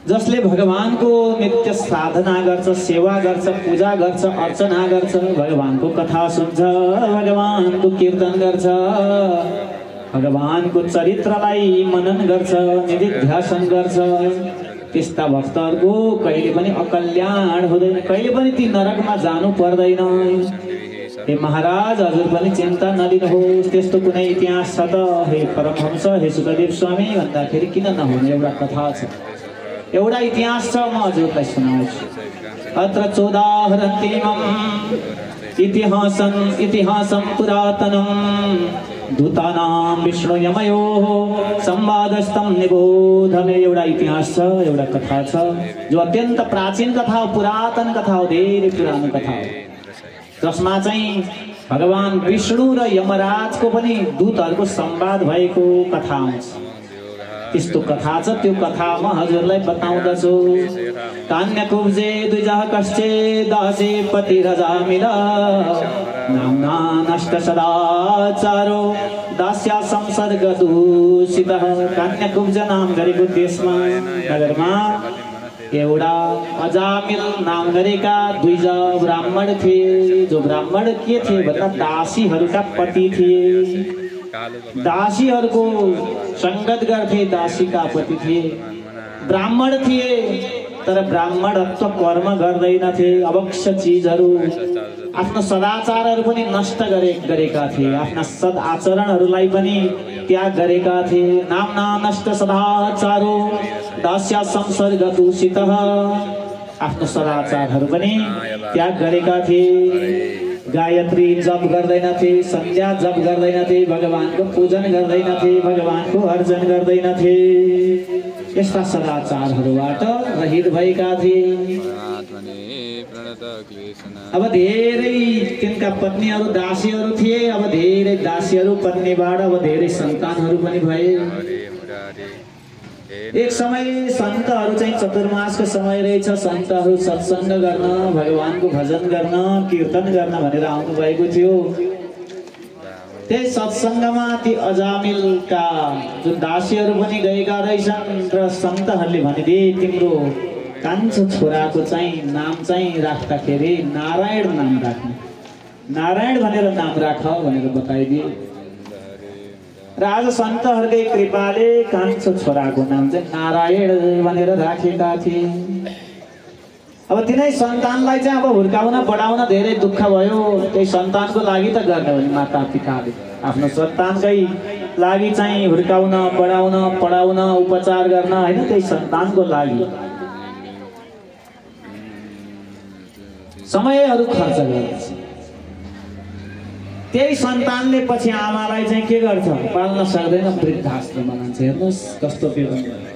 जसले भगवानको नित्य साधना गर्छ, सेवा गर्छ, पूजा गर्छ, अर्चना गर्छ, भगवानको कथा सुन्छ, भगवानको कीर्तन गर्छ, भगवानको चरित्रलाई मनन गर्छ, निधिध्यासन गर्छ, त्यस्ता भक्तहरूको कहिले पनि अकल्याण हुँदैन, कहिले पनि ती नरकमा जानु पर्दैन। हे महाराज, हजुर पनि चिन्ता नलिनुहोस्। त्यस्तो कुनै इतिहास छ त हे परमहंस, हे सुखदेव स्वामी भन्दाखेरि किन नहुने एउटा कथा छ, एउटा इतिहास छ, म हजुरलाई सुनाउँछु। अत्र चोदाहरन्तीमम् इतिहासं पुरातनम् दूतानां विष्णुयमयोः संवादस्तं निबोधमे। एउटा इतिहास छ, एउटा कथा छ जो अत्यन्त प्राचीन कथा हो, पुरातन कथा हो, धेरै पुरानो कथा हो, जसमा चाहिँ भगवान विष्णु र यमराजको पनि दूतहरूको संवाद भएको कथा आउँछ। त्यस्तो कथा छ, त्यो कथा म हजुरलाई बताउँदछु। कान्यकुब्जे द्विजः कश्चे दासे पतिरजामिल नाम्ना नष्ट सदाचारो दास्या संसर्ग दूषितः। कान्यकुब्ज नाम गरेको देशमा, नगरमा एउटा अजामिल नाम गरेका द्विज ब्राह्मण थिए, जो ब्राह्मण के थिए भन्दा दासीहरूका पति थिए, दासीहरूको संगत गर्थे, दासीका पति थिए, ब्राह्मण थिए, तर ब्राह्मणत्व कर्म गर्दैनथे, अवक्ष चिजहरू, आफ्नो सदाचारहरू पनि नष्ट गरेका थिए, आफ्ना सद आचरणहरूलाई पनि त्याग गरेका थिए। नाम्ना नष्ट सदाचारो दास्या संसर्ग दूषितः, आफ्नो सदाचारहरू पनि त्याग गरेका थिए। गायत्री जप गर्दैनथे, सन्ध्या जप गर्दैनथे, भगवानको पूजन गर्दैनथे, भगवानको अर्चन गर्दैनथे, यस्ता सदाचारहरूबाट रहित भएका थिए। अब धेरै तिनका पत्नीहरू दासीहरू थिए, अब धेरै दासीहरू पत्नीबाट अब धेरै सन्तानहरू पनि भए। एक समय सन्तहरू चाहिँ चतुर्मासको समय रहेछ, सन्तहरू सत्सङ्ग गर्न, भगवानको भजन गर्न, कीर्तन गर्न भनेर आउनु भएको थियो। त्यही सत्सङ्गमा ती अजामिलका जुन दासीहरू पनि गएका रहेछन् र सन्तहरूले भनिदिए, तिम्रो कान्छो छोराको चाहिँ नाम चाहिँ राख्दाखेरि नारायण नाम राख्नु, नारायण भनेर नाम राख भनेर बताइदिए। र आज सन्तहरूकै कृपाले कान्छो छोराको नाम चाहिँ नारायण भनेर राखेका थिए। अब तिनै सन्तानलाई चाहिँ अब हुर्काउन बढाउन धेरै दुःख भयो। त्यही सन्तानको लागि त गर्ने हो नि माता पिताले, आफ्नो सन्तानकै लागि चाहिँ हुर्काउन बढाउन पढाउन उपचार गर्न, होइन, त्यही सन्तानको लागि समयहरू खर्च गर्छ। त्यही सन्तानले पछि आमालाई चाहिँ के गर्छ, पाल्न सक्दैन, वृद्धाश्रममा लान्छ। हेर्नुहोस् कस्तो व्यवहार।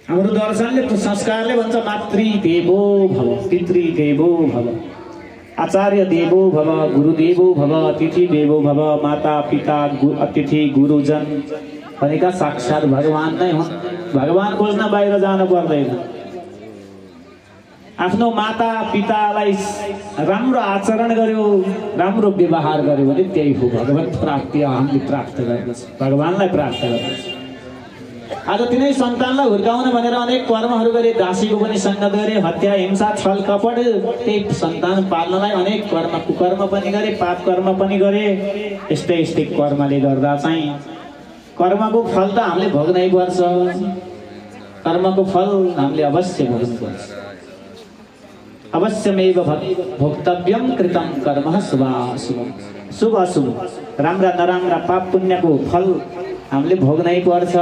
हाम्रो दर्शनले, संस्कारले भन्छ मातृदेवो भव, पितृदेवो भव, आचार्य देवो भव, गुरुदेवो भव, अतिथि देवो भव। माता पिता अतिथि गुरुजन भनेका साक्षात् भगवान नै हुन्। भगवान खोज्न बाहिर जानु पर्दैन। आफ्नो माता पितालाई राम्रो आचरण गर्यो, राम्रो व्यवहार गर्यो भने त्यही हो भगवत प्राप्ति हामीले प्राप्त गर्दछ, भगवानलाई प्राप्त गर्दछ। आज तिनै सन्तानलाई हुर्काउन भनेर अनेक कर्महरू गरे, दासीको पनि सङ्गत गरे, हत्या हिंसा छल कपट, त्यही सन्तान पाल्नलाई अनेक कर्म कुकर्म पनि गरे, पाप कर्म पनि गरे। यस्तै यस्तै कर्मले गर्दा चाहिँ कर्मको फल त हामीले भोग्नै पर्छ, कर्मको फल हामीले अवश्य भोग्नुपर्छ। अवश्यमेव भोक्तव्यम कृतं कर्म शुभाशुभ, शुभ अशुभ, राम्रा नराम्रा पाप पुण्यको फल हामीले भोग्नै पर्छ।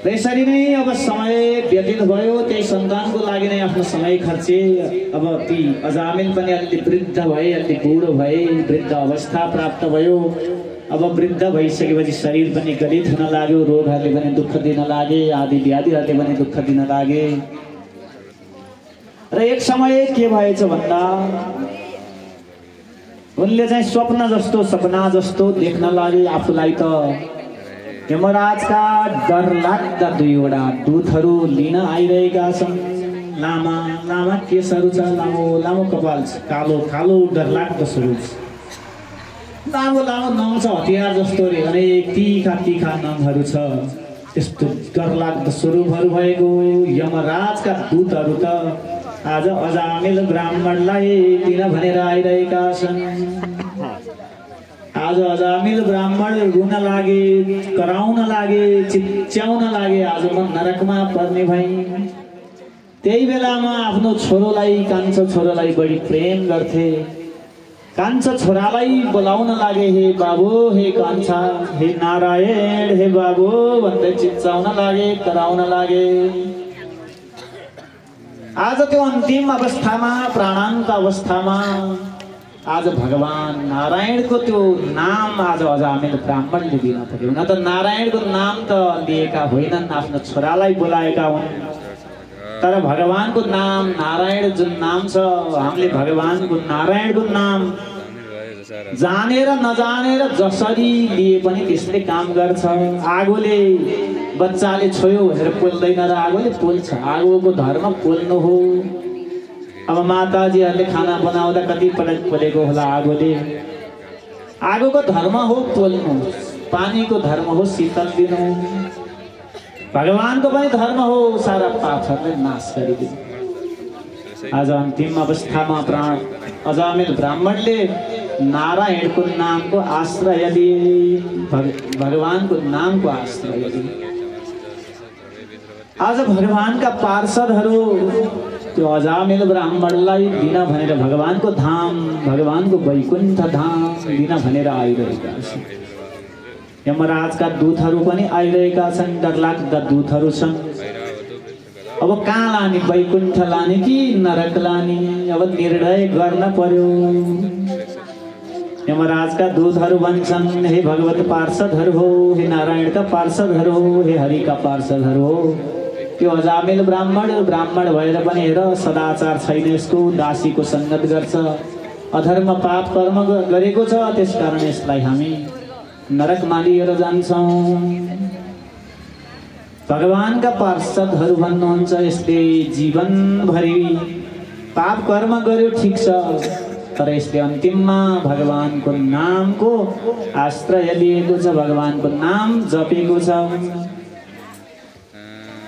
यसरी नै अब समय व्यतीत भयो, त्यही सन्तानको लागि नै आफ्नो समय खर्चे। अब ती अजामिल पनि अलि वृद्ध भए, अलि बुढो भए, वृद्ध अवस्था प्राप्त भयो। अब वृद्ध भइसकेपछि शरीर पनि गलित हुन लाग्यो, रोगहरूले पनि दुःख दिन लागे, आदि व्याधिहरूले पनि दुःख दिन लागे। र एक समय के भएछ भन्दा उनले चाहिँ स्वप्न जस्तो, सपना जस्तो देख्न लागे। आफूलाई त यमराजका डरलाग्दा दुईवटा दूतहरू लिन आइरहेका छन्। लामा लामा केसहरू छ, लामो लामो कपाल छ, कालो कालो डरलाग्दो स्वरूप छ। लामो लामो नङ छ हतियार जस्तो रे अनेक तीखा तीखा नङहरू छ त्यस्तो डरलाग्दो स्वरूपहरू भएको यमराजका दूतहरू त आज अजामिल ब्राह्मणलाई दिन भनेर आइरहेका छन्। आज अजामिल ब्राह्मण रुन लागे, कराउन लागे, चिच्याउन लागे, आज म नरकमा पर्ने भई। त्यही बेलामा आफ्नो छोरोलाई, कान्छो छोरोलाई बढी प्रेम गर्थे। कान्छो छोरालाई बोलाउन लागे, हे बाबु, हे कान्छा, हे नारायण, हे बाबु भन्दै चिच्याउन लागे, कराउन लागे। आज त्यो अन्तिम अवस्थामा, प्राणान्त अवस्थामा आज भगवान नारायणको त्यो नाम आज अजामिल ब्राह्मणले दिन पर्यो। न त नारायणको नाम त लिएका होइनन्, आफ्नो छोरालाई बोलाएका हुन्, तर भगवानको नाम नारायण जुन नाम छ, हामीले भगवानको नारायणको नाम जानेर नजानेर जसरी लिए पनि त्यसले काम गर्छ। आगोले बच्चाले छोयो भनेर पोल्दैन र आगोले पोल्छ। आगोको धर्म पोल्नु हो। अब माताजीहरूले खाना बनाउँदा कति पटक पोलेको होला आगोले। आगोको धर्म हो पोल्नु, पानीको धर्म हो शीतल दिनु, भगवानको पनि धर्म हो सारा पापहरूलाई नाश गरिदिनु। आज अन्तिम अवस्थामा प्राण अजामिल ब्राह्मणले नारायणको नामको आश्रय लिए, भगवानको नामको आश्रय लिए। आज भगवानका पार्षदहरू त्यो अजामिल ब्राह्मणलाई दिन भनेर भगवानको धाम, भगवानको वैकुण्ठ धाम दिन भनेर आइरहेका छन्। यमराजका दूतहरू पनि आइरहेका छन्, डरलाग्दा दूतहरू छन्। अब कहाँ लाने, वैकुण्ठ लाने कि नरक लाने, अब निर्णय गर्न पर्यो। यमराजका दूतहरू भन्छन्, हे भगवत पार्षदहरू हो, हे नारायणका पार्षदहरू हो, हे हरिका पार्षदहरू हो, त्यो अजामिल ब्राह्मण भएर पनि हेर सदाचार छैन, यसको दासीको सङ्गत गर्छ, अधर्म पाप कर्म गरेको छ, त्यसकारण यसलाई हामी नरकमा लिएर जान्छौँ। भगवानका पार्षदहरू भन्नुहुन्छ, यसले जीवनभरि पाप कर्म गर्यो ठिक छ, तर यसले अन्तिममा भगवानको नामको आश्रय लिएको छ, भगवानको नाम जपेको छ।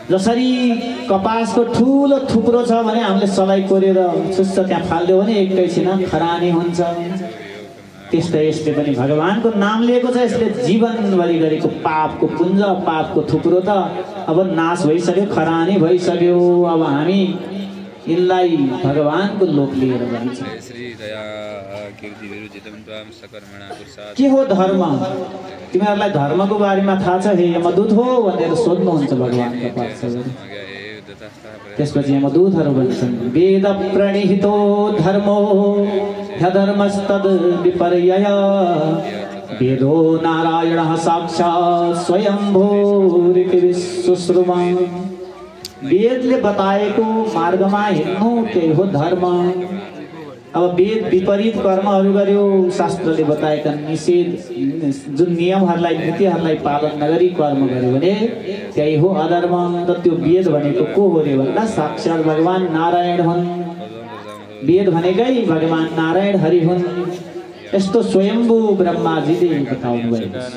जसरी कपासको ठुलो थुप्रो छ भने हामीले सलाई कोरेर चुस्छ त्यहाँ फाल्यो भने एकैछिन खरानी हुन्छ, त्यस्तै यसले पनि भगवानको नाम लिएको छ। यसले जीवनभरि गरेको पापको पुञ्ज, पापको थुप्रो त अब नाश भइसक्यो, खरानी भइसक्यो। अब हामी यिनलाई भगवानको लोक लिएर जान्छौँ। के हो धर्म? तिमीहरूलाई धर्मको बारेमा थाहा छ? हे यमदूत हो भनेर सोध्नुहुन्छ भगवानका पार्षदहरू। त्यसपछि यमदूतहरू भन्छन्, वेद प्रणिहितो धर्मो ह्यधर्मस्तद् विपर्यय वेदो नारायणः साक्षात् स्वयंभूरिति विश्वश्रुमा। वेदले बताएको मार्गमा हिँड्नु त्यही हो धर्म। अब वेद विपरीत कर्महरू गर्यो, शास्त्रले बताएका निषेध जुन नियमहरूलाई, नीतिहरूलाई पालन नगरी कर्म गर्यो भने त्यही हो अधर्म। र त्यो वेद भनेको को हो रे भन्दा साक्षात् भगवान नारायण हुन्। वेद भनेकै भगवान नारायण हरि हुन्। यस्तो स्वयम्भू ब्रह्माजीले बताउनु भएको छ।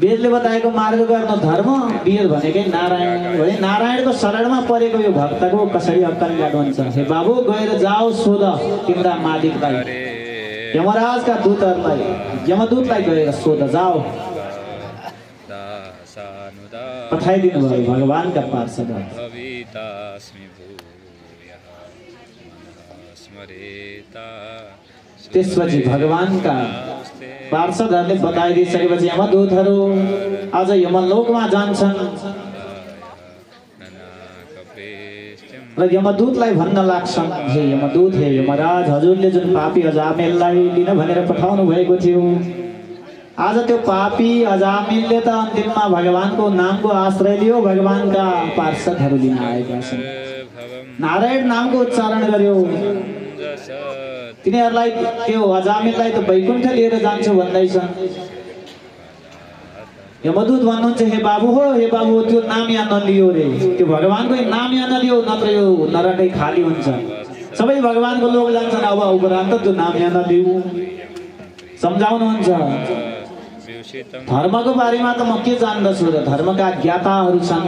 वेदले बताएको मार्ग गर्न धर्म, वेद भनेकै नारायण भने नारायणको शरणमा परेको यो भक्तको कसरी अकल्याण हुन्छ? हे बाबु गएर जाओ सोध तिम्रा मालिकलाई, यमराजका दूतहरूलाई, यमदूतलाई गएर सोध जाओ। पठाइदिनु भयो भगवानका पार्षदहरू। त्यसपछि भगवानका पार्षदहरूले बताइदिइसकेपछि यमदूतहरू आज यमलोकमा जान्छन् र यमदूतलाई भन्न लाग्छन्, हे यमदूत, हे यमराज, हजुरले जुन पापी अजामिललाई लिन भनेर पठाउनु भएको थियो, आज त्यो पापी अजामिलले त अन्तिममा भगवानको नामको आश्रय लियो, भगवानका पार्षदहरू लिन आएका छन्। नारायण नामको उच्चारण गर्यो, तिनीहरूलाई त्यो अजामिललाई त वैकुण्ठ लिएर जान्छु भन्दैछन्। यमदूत भन्नुहुन्छ, हे बाबु हो, हे बाबु, त्यो नाम यहाँ नलियो रे, त्यो भगवानको नाम यहाँ नलियो, नत्र यो नरकै खाली हुन्छ। सबै भगवानको लोक जान्छन्। अब उपरान्त त्यो नाम यहाँ नदिऊ सम्झाउनुहुन्छ। धर्मको बारेमा त म के जान्दछु र धर्मका ज्ञाताहरू छन्,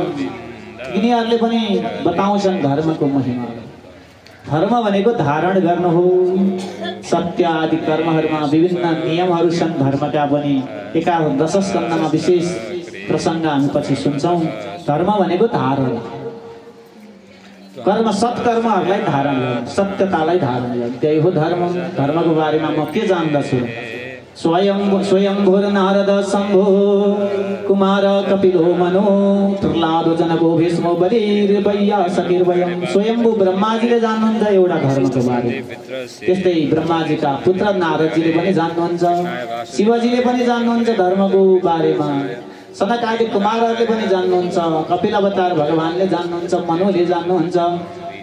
यिनीहरूले पनि बताउँछन् धर्मको महिमा। धर्म भनेको धारण गर्नु हो। सत्य आदि कर्महरूमा विभिन्न नियमहरू छन् धर्मका पनि। एकादश स्कन्धमा विशेष प्रसङ्ग हामी पछि सुन्छौँ। धर्म भनेको धारण, कर्म सत्कर्महरूलाई धारण गर्नु, सत्यतालाई धारण गर्नु, त्यही हो धर्म। धर्मको बारेमा म के जान्दछु? स्वयंभुर नारद शम्भो कुमार कपिलो मनो प्रह्लादो जनको भीष्मो बलिर्वैया सकिर्वयम्। स्वयंभू ब्रह्माजीले जान्नुहुन्छ एउटा धर्मको बारे। त्यस्तै ब्रह्माजीका पुत्र नारदजीले पनि जान्नुहुन्छ, शिवजीले पनि जान्नुहुन्छ धर्मको बारेमा, सनक आदि कुमारहरूले पनि जान्नुहुन्छ, कपिल अवतार भगवानले जान्नुहुन्छ, मनुले जान्नुहुन्छ,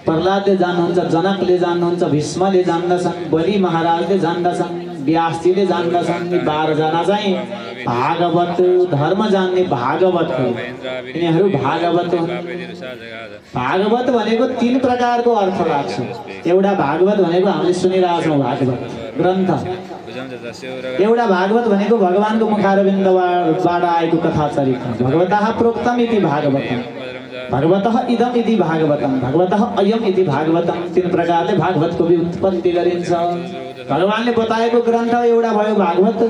प्रह्लादले जान्नुहुन्छ, जनकले जान्नुहुन्छ, भीष्मले जान्दछन्, बलि महाराजले जान्दछन्, व्यासजीले जान्दछन्। 12 जना चाहिँ भागवत, धर्म जान्ने भागवत हो। यिनीहरू भागवत हुन्। भागवत भनेको 3 प्रकारको अर्थ लाग्छ। एउटा भागवत भनेको हामीले सुनिरहेछौँ भागवत ग्रन्थ। एउटा भागवत भनेको भगवानको मुखारविन्दबाट आएको कथा चरित्र। भगवतः प्रोक्तम इति भागवतम्, भगवतः इदम इति भागवतम्, भगवतः अयम इति भागवतम्। 3 प्रकारले भागवतको व्युत्पत्ति गरिन्छ। भगवानले बताएको ग्रन्थ एउटा भयो भागवत,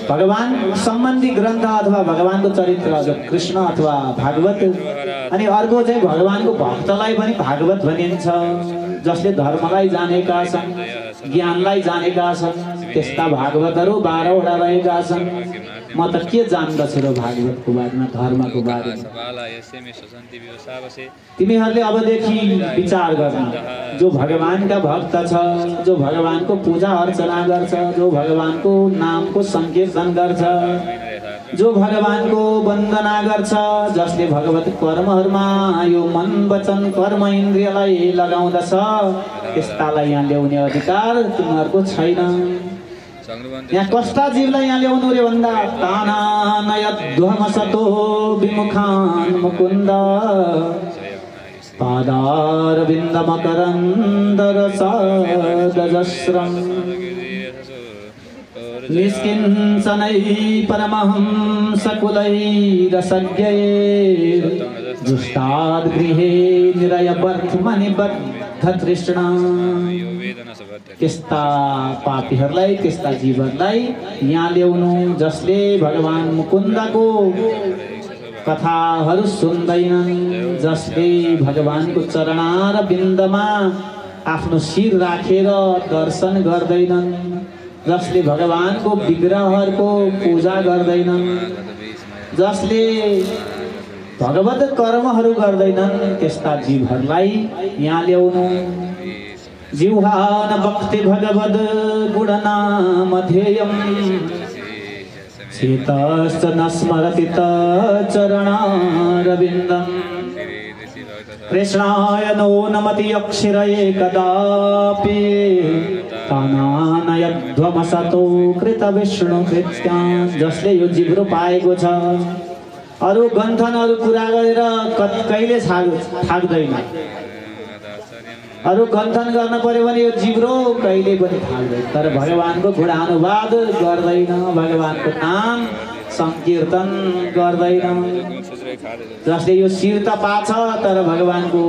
भगवान सम्बन्धी ग्रन्थ अथवा भगवानको चरित्र जो कृष्ण अथवा भागवत। अनि अर्को चाहिँ भगवानको भक्तलाई पनि भागवत भनिन्छ, जसले धर्मलाई जानेका छन्, ज्ञानलाई जानेका छन्। त्यस्ता भागवतहरू 12 वटा रहेका छन्। म त के जान्दछु र भागवतको बारेमा, धर्मको बारेमा। तिमीहरूले अबदेखि विचार गर्न। जो भगवानका भक्त छ, जो भगवानको पूजा अर्चना गर्छ, जो भगवानको नामको संकीर्तन गर्छ, जो भगवानको वन्दना गर्छ, जसले भगवत कर्महरूमा यो मन वचन कर्म इन्द्रियलाई लगाउँदछ, त्यस्तालाई यहाँ ल्याउने अधिकार तिमीहरूको छैन। यहाँ कस्ता जीवलाई यहाँ ल्याउनु रे भन्दा तानानयध्वमसतो विमुखान् मुकुन्द पादारविन्दमकरन्दरसादजस्रम् निष्किञ्चनै परमहंसकुलैरसज्ञैर्जुष्टाद्गृहे निरयबद्धमनिबद्धतृष्णा। त्यस्ता पापीहरूलाई, त्यस्ता जीवहरूलाई यहाँ ल्याउनु जसले भगवान मुकुन्दको कथाहरू सुन्दैनन्, जसले भगवानको चरणार बिन्दमा आफ्नो शिर राखेर दर्शन गर्दैनन्, जसले भगवानको विग्रहहरूको पूजा गर्दैनन्, जसले भगवत कर्महरू गर्दैनन्, त्यस्ता जीवहरूलाई यहाँ ल्याउनु। जिह्वान भक्ति भगवद गुणनामधेयम् चेतश्च न स्मरति तच्चरणारविन्दम्। कृष्णाय नो नमति अक्षिरये कदापि तानानयध्वमसतो कृतविष्णुकृत्यान्। जसले यो जिब्रो पाएको छ, अरू गन्थनहरू पुरा गरेर कहिले थाक्दैन। अरू गन्थन गर्न पर्यो भने यो जिब्रो कहिले पनि थाक्दैन। तर भगवानको गुणानुवाद गर्दैन, भगवानको नाम संकीर्तन गर्दैन। जसले यो शिर त पाछ तर भगवानको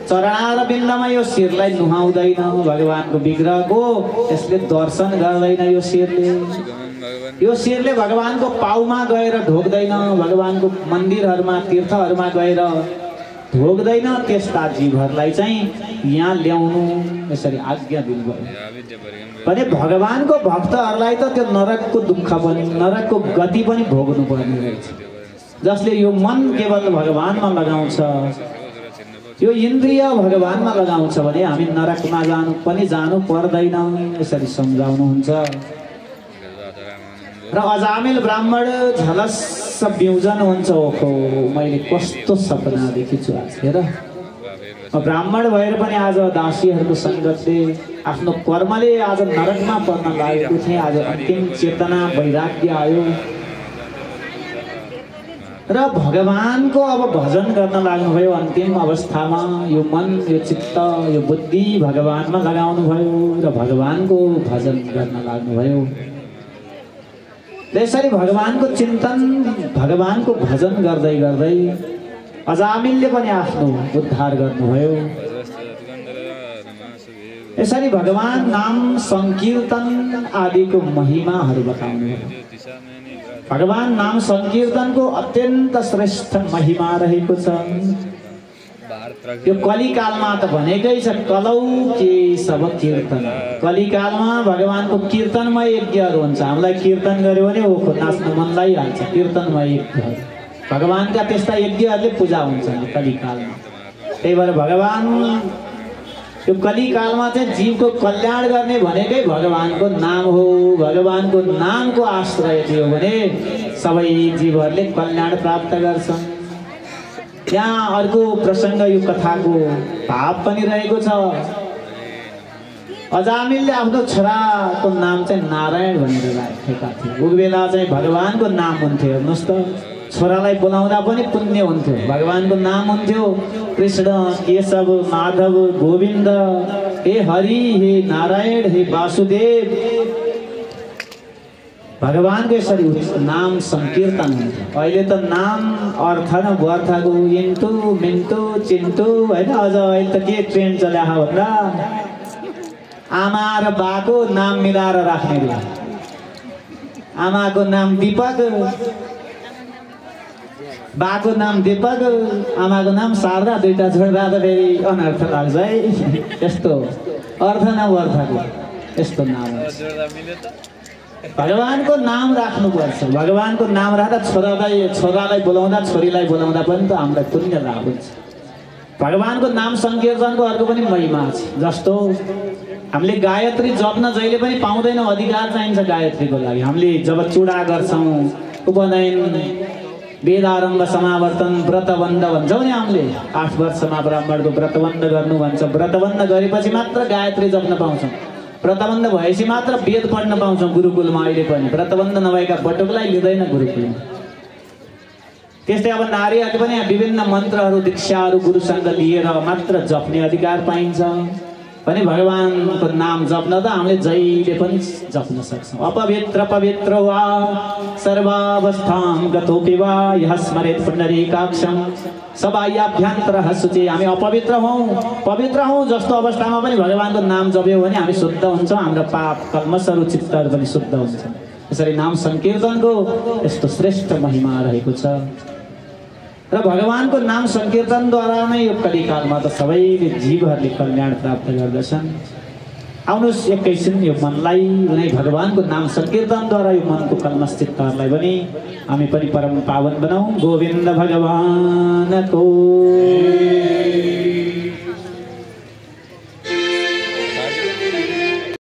चरणार बिन्दमा यो शिरलाई नुहाउँदैन, भगवानको विग्रहको यसले दर्शन गर्दैन। यो शिरले भगवानको पाउमा गएर ढोक्दैन, भगवानको मन्दिरहरूमा तीर्थहरूमा गएर ढोक्दैन। त्यस्ता जीवहरूलाई चाहिँ यहाँ ल्याउनु यसरी आज्ञा दिनुभयो भने भगवानको भक्तहरूलाई त त्यो नरकको दुःख पनि, नरकको गति पनि भोग्नु पर्ने रहेछ। जसले यो मन केवल भगवानमा लगाउँछ, यो इन्द्रिय भगवानमा लगाउँछ भने हामी नरकमा जानु पर्दैन, यसरी सम्झाउनुहुन्छ। र अजामिल ब्राह्मण झलस्स बिउजन हुन्छ। ओहो, मैले कस्तो सपना देखेछु आज। हेर, ब्राह्मण भएर पनि आज दासीहरूको सङ्गतले आफ्नो कर्मले आज नरकमा पर्न लागेको थिएँ। आज अन्तिम चेतना वैराग्य आयो। र भगवानको अब भजन गर्न लाग्नुभयो। अन्तिम अवस्थामा यो मन, यो चित्त, यो बुद्धि भगवानमा लगाउनु भयो र भगवानको भजन गर्न लाग्नुभयो। त्यसरी भगवानको चिन्तन, भगवानको भजन गर्दै गर्दै अजामिलले पनि आफ्नो उद्धार गर्नुभयो। यसरी भगवान नाम संकीर्तन आदिको महिमाहरू बताउनुभयो। भगवान नाम संकीर्तनको अत्यन्त श्रेष्ठ महिमा रहेको छ। यो कलिकालमा त भनेकै छ कलौ केशव कीर्तन। कलिकालमा भगवानको कीर्तनमय यज्ञहरू हुन्छ। हामीलाई कीर्तन गर्यो भने ओखो नाच्न मन लागिहाल्छ। कीर्तनमय यज्ञ भगवानका त्यस्ता यज्ञहरूले पूजा हुन्छन् कलिकालमा। त्यही भएर भगवान यो कलिकालमा चाहिँ जीवको कल्याण गर्ने भनेकै भगवानको नाम हो। भगवानको नामको आश्रय दियो भने सबै जीवहरूले कल्याण प्राप्त गर्छन्। यहाँ अर्को प्रसङ्ग यो कथाको भाव पनि रहेको छ। अजामिलले आफ्नो छोराको नाम चाहिँ नारायण भनेर राखेका थिए। उस बेला चाहिँ भगवानको नाम हुन्थ्यो। हेर्नुहोस् त, छोरालाई बोलाउँदा पनि पुण्य हुन्थ्यो। भगवानको नाम हुन्थ्यो कृष्ण, केशव, माधव, गोविन्द, हे हरि, हे नारायण, हे वासुदेव। भगवानको यसरी नाम संकीर्तन हुन्थ्यो। अहिले त नाम अर्थ न बर्थको इन्टु मिन्टु चिन्टु होइन। अझ अहिले त के ट्रेन्ड चल्या भन्दा आमा र बाको नाम मिलाएर राख्ने। आमाको नाम दीपक, बाको नाम दीपक, आमाको नाम शारदा, दुईटा छोड्दा त फेरि अनर्थ लाग्छ है। यस्तो अर्थ नअर्थको यस्तो नाम। भगवानको नाम राख्नुपर्छ। भगवानको नाम राख्दा छोरालाई बोलाउँदा, छोरीलाई बोलाउँदा पनि त हामीलाई पुण्य लाभ हुन्छ। भगवानको नाम संकीर्तनको अर्को पनि महिमा छ। जस्तो हामीले गायत्री जप्न जहिले पनि पाउँदैनौँ, अधिकार चाहिन्छ गायत्रीको लागि। हामीले जब चुडा गर्छौँ, उपनयन, वेदारम्भ, समावर्तन, व्रतबन्ध भन्छौँ नि। हामीले 8 वर्षमा ब्राह्मणको व्रतबन्ध गर्नु भन्छ। व्रतबन्ध गरेपछि मात्र गायत्री जप्न पाउँछौँ। व्रतबन्ध भएपछि मात्र वेद पढ्न पाउँछौँ गुरुकुलमा। अहिले पनि व्रतबन्ध नभएका बटुकलाई लिँदैन गुरुकुलमा। त्यस्तै अब नारीहरूले पनि विभिन्न मन्त्रहरू, दीक्षाहरू गुरुसँग लिएर मात्र जप्ने अधिकार पाइन्छ भने भगवानको नाम जप्न त हामीले जहिले पनि जप्न सक्छौँ। अपवित्र पवित्र वा सर्वावस्थां गतोपि वा यः स्मरेत् पुण्डरीकाक्षं सबाह्याभ्यन्तरः शुचि। हामी अपवित्र हौँ, पवित्र हौँ जस्तो अवस्थामा पनि भगवानको नाम जप्यौँ भने हामी शुद्ध हुन्छौँ। हाम्रो पाप कर्महरू, चित्तहरू पनि शुद्ध हुन्छन्। यसरी नाम संकीर्तनको यस्तो श्रेष्ठ महिमा रहेको छ। र भगवानको नाम संकीर्तनद्वारा नै यो कलिकालमा त सबैले जीवहरूले कल्याण प्राप्त गर्दछन्। आउनुहोस् एकैछिन यो मनलाई नै भगवानको नाम संकीर्तनद्वारा यो मनको कल्मष चित्तहरूलाई पनि हामी पनि परम पावन बनाऊ। गोविन्द भगवानको